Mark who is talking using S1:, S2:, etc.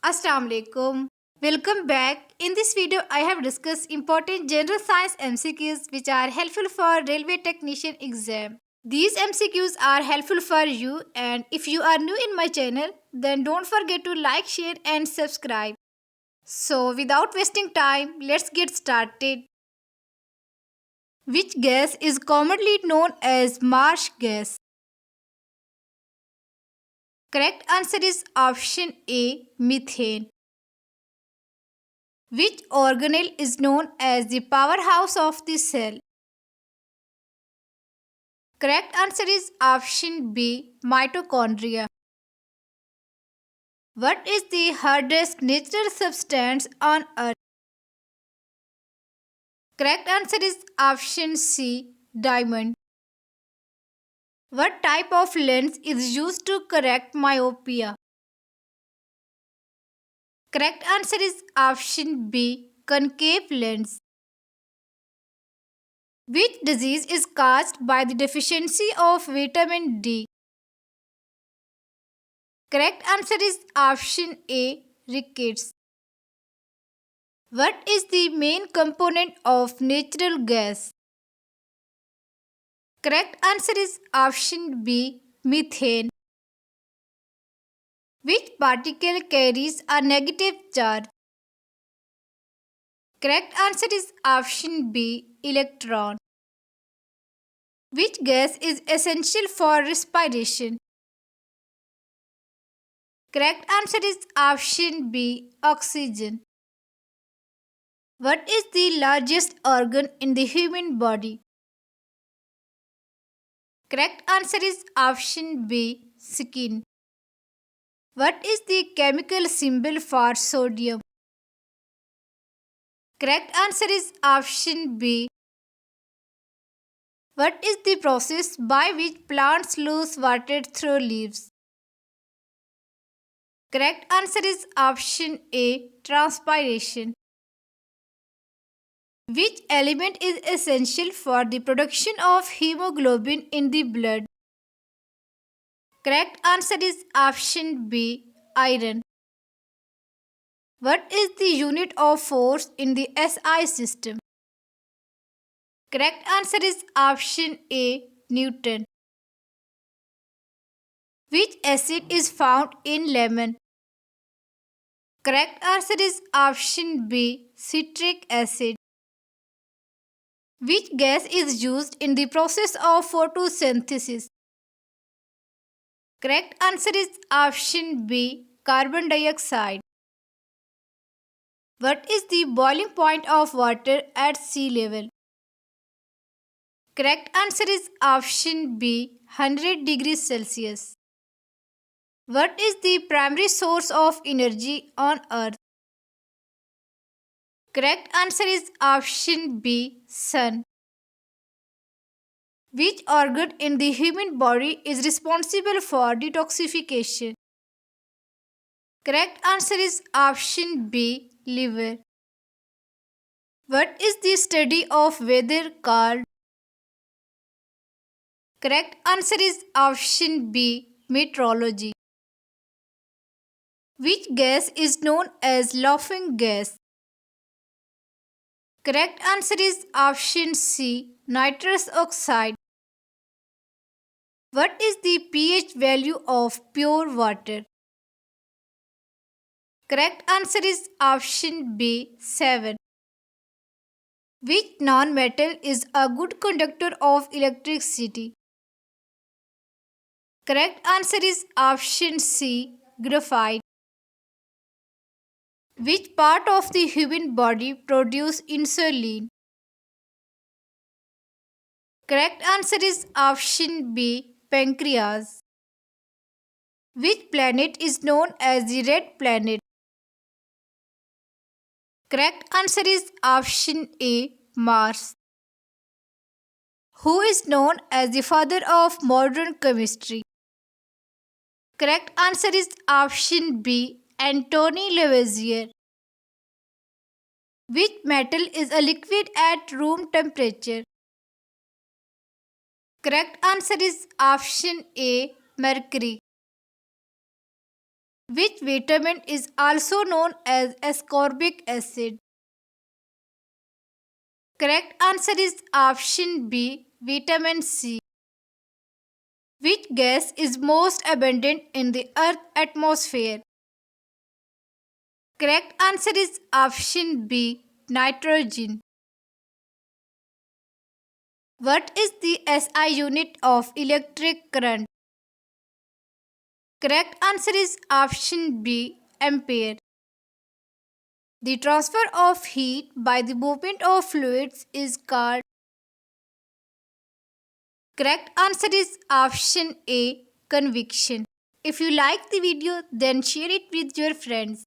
S1: Assalamu alaikum. Welcome back. In this video, I have discussed important general science MCQs which are helpful for railway technician exam. These MCQs are helpful for you, and if you are new in my channel, then don't forget to like, share and subscribe. So without wasting time, let's get started. Which gas is commonly known as marsh gas? Correct answer is option A, methane. Which organelle is known as the powerhouse of the cell? Correct answer is option B, mitochondria. What is the hardest natural substance on earth? Correct answer is option C, diamond. What type of lens is used to correct myopia? Correct answer is option B, concave lens. Which disease is caused by the deficiency of vitamin D? Correct answer is option A, rickets. What is the main component of natural gas? Correct answer is option B, methane. Which particle carries a negative charge? Correct answer is option B, electron. Which gas is essential for respiration? Correct answer is option B, oxygen. What is the largest organ in the human body? Correct answer is option B, skin. What is the chemical symbol for sodium? Correct answer is option B. What is the process by which plants lose water through leaves? Correct answer is option A, transpiration. Which element is essential for the production of hemoglobin in the blood? Correct answer is option B, iron. What is the unit of force in the SI system? Correct answer is option A, Newton. Which acid is found in lemon? Correct answer is option B, citric acid. Which gas is used in the process of photosynthesis? Correct answer is option B, carbon dioxide. What is the boiling point of water at sea level? Correct answer is option B, 100 degrees Celsius. What is the primary source of energy on earth? Correct answer is option B, sun. Which organ in the human body is responsible for detoxification? Correct answer is option B, liver. What is the study of weather called? Correct answer is option B, meteorology. Which gas is known as laughing gas? Correct answer is option C, nitrous oxide. What is the pH value of pure water? Correct answer is option B, 7. Which non-metal is a good conductor of electricity? Correct answer is option C, graphite. Which part of the human body produces insulin? Correct answer is option B, pancreas. Which planet is known as the red planet? Correct answer is option A, Mars. Who is known as the father of modern chemistry? Correct answer is option B, Antony Lavoisier. Which metal is a liquid at room temperature? Correct answer is option A, mercury. Which vitamin is also known as ascorbic acid? Correct answer is option B, vitamin C. Which gas is most abundant in the Earth's atmosphere? Correct answer is option B, nitrogen. What is the SI unit of electric current? Correct answer is option B, ampere. The transfer of heat by the movement of fluids is called. Correct answer is option A, convection. If you like the video, then share it with your friends.